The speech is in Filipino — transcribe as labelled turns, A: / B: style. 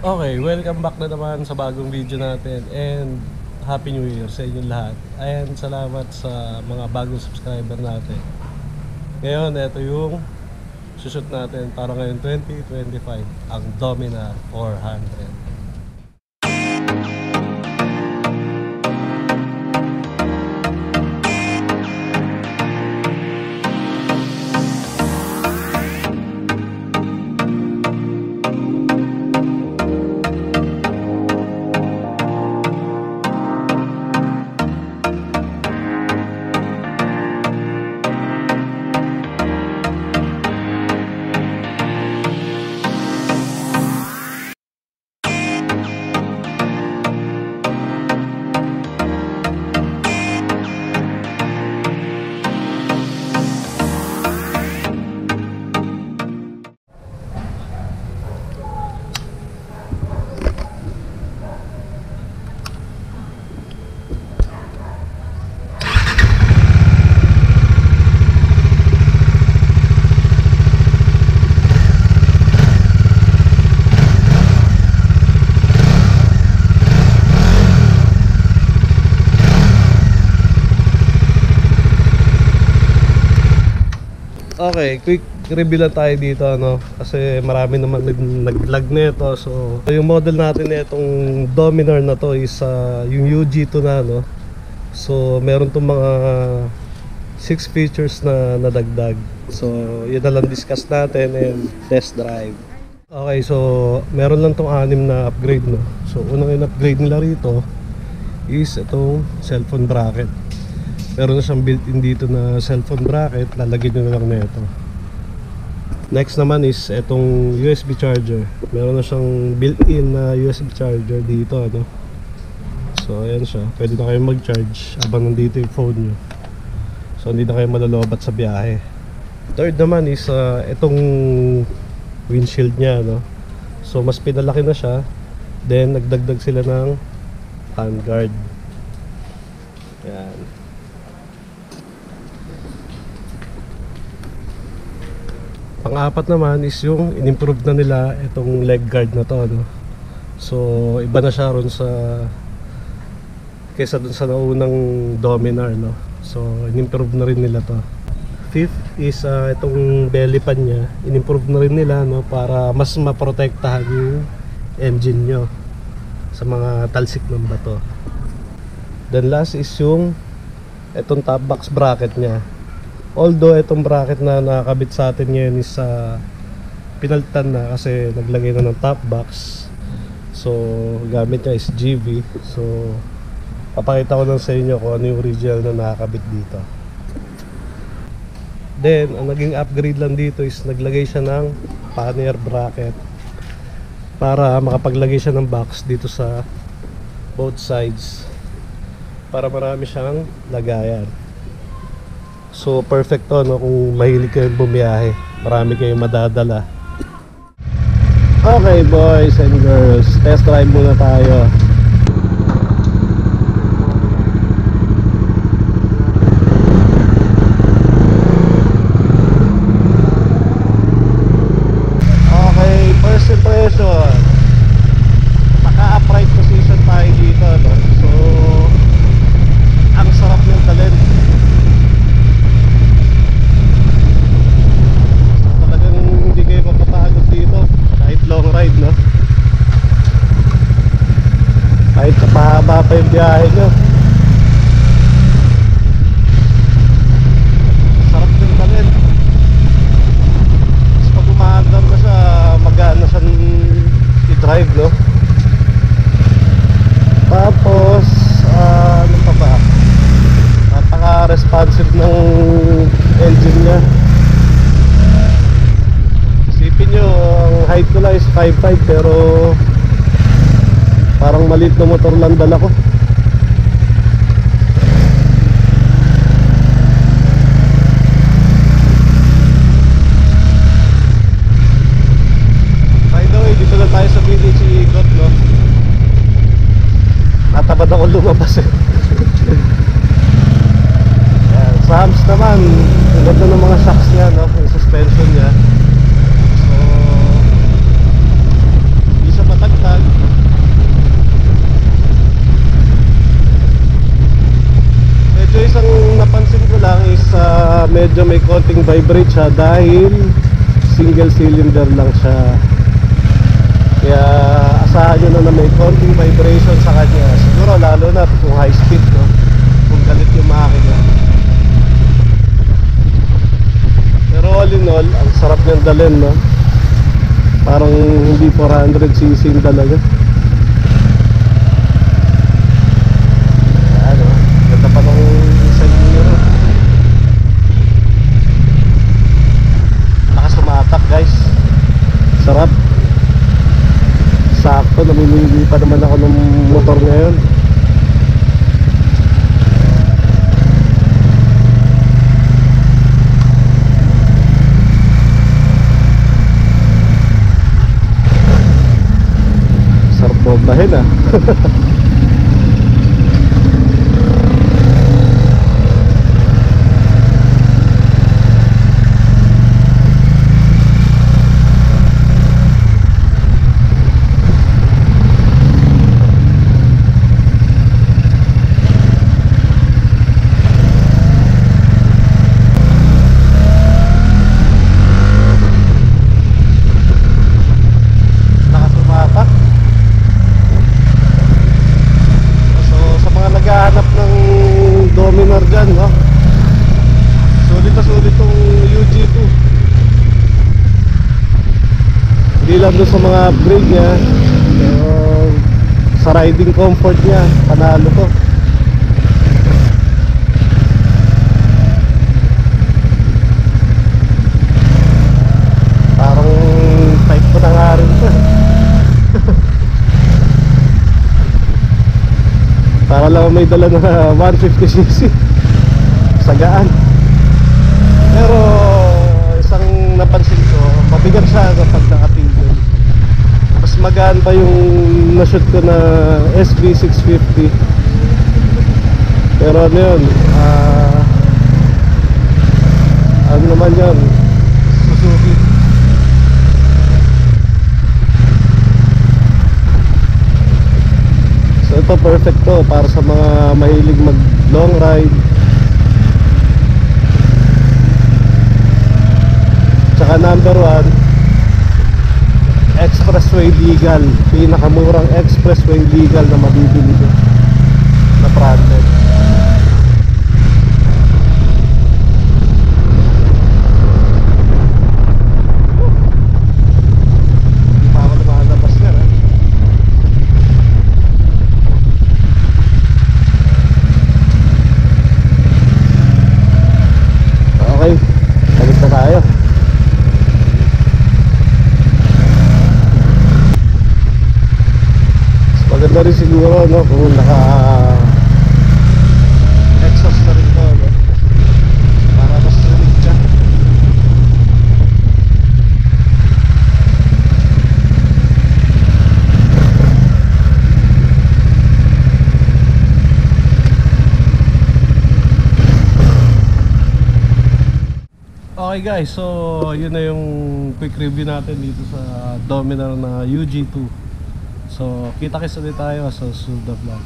A: Okay, welcome back na naman sa bagong video natin and Happy New Year sa inyong lahat. And salamat sa mga bagong subscriber natin. Ngayon, ito yung sushoot natin para ngayon 2025, ang Dominar 400. Okay, quick review lang tayo dito kasi marami naman nag-vlog nito. So yung model natin nitong Dominar na to is yung UG2 na So meron tong mga 6 features na nadagdag. So yun na lang discuss natin and test drive. Okay, so meron lang tong 6 na upgrade So unang in-upgrade nila rito is itong cellphone bracket. Meron na siyang built-in dito na cellphone bracket, lalagyan nyo na lang nito. Next naman is itong USB charger. Meron na siyang built-in na USB charger dito So ayan siya, pwede na kayo mag-charge habang nandito yung phone nyo. So hindi na kayo malalobat sa biyahe. Third naman is itong windshield nya So mas pinalaki na siya. Then nagdagdag sila ng handguard. Yan. Pang-apat naman is yung in-improve na nila itong leg guard na to So iba na siya ron sa kaysa dun sa naunang Dominar So in-improve na rin nila to. Fifth is itong belly pan nya, in-improve na rin nila para mas maprotektahan yung engine nyo sa mga talsik ng bato. Then last is yung itong top box bracket nya. Although itong bracket na nakakabit sa atin ngayon is pinalitan na kasi naglagay na ng top box. So gamit niya is GV. So papakita ko lang sa inyo kung ano yung original na nakakabit dito. Then ang naging upgrade lang dito is naglagay siya ng pannier bracket para makapaglagay siya ng box dito sa both sides para marami siyang lagayan. So perfect to kung mahilig kayo bumiyahe, marami kayong madadala. Okay boys and girls, test drive muna tayo. Okay, first impression, naka-upright position tayo dito So ang sarap ng talent. Long ride kahit kapahaba pa yung biyahe nyo, sarap yung talent. Tapos pag umaandam ka siya, magaan na siyang i-drive Tapos ano pa ba, napaka-responsive ng engine nya. Isipin nyo, ang height ko lang is 5'5", pero parang maliit na motor lang dala ko. By the way, dito na tayo sa village ikot natabad ako lumabas Yan, sa hams naman, tulad ng mga shocks niya yung suspension niya. So hindi siya matagtag. nagvi-vibrate siya dahil single cylinder lang siya. Kaya asahan nyo na may konting vibration sa kanya. Siguro lalo na kung high speed, no? Kung galit yung makina. Pero all in all, ang sarap niyang dalhin, no? Parang hindi 400cc yung dalaga. Ano, ganda pa nung side mirror. Nakasumatak, guys. Sarap. Sakto, namimili pa naman ako ng motor ngayon. Sarap bombahin ah. Hindi lang doon sa mga upgrade niya, sa riding comfort niya, panalo to. Parang type ko na nga rin to. Para lang may dala na 150cc sagaan. Pero isang napansin ko, mabigat siya kapag nakatigil. Mas magaan pa yung na-shoot ko na SV650. Pero ano yun, ano naman yun, Suzuki. So ito perfect to para sa mga mahilig mag long ride. Tsaka number 1, expressway legal. Pinakamurang expressway legal na mabibili ko na branded. Hindi pa ako lumalabas yan ha. Okay, balik na tayo. Maganda rin siguro, no, kung naka exhaust na rin to, no? Para mas sulit siya. Okay guys, so yun na yung quick review natin dito sa Dominar na UG2. So, kita-kits ulit tayo sa susunod na vlog.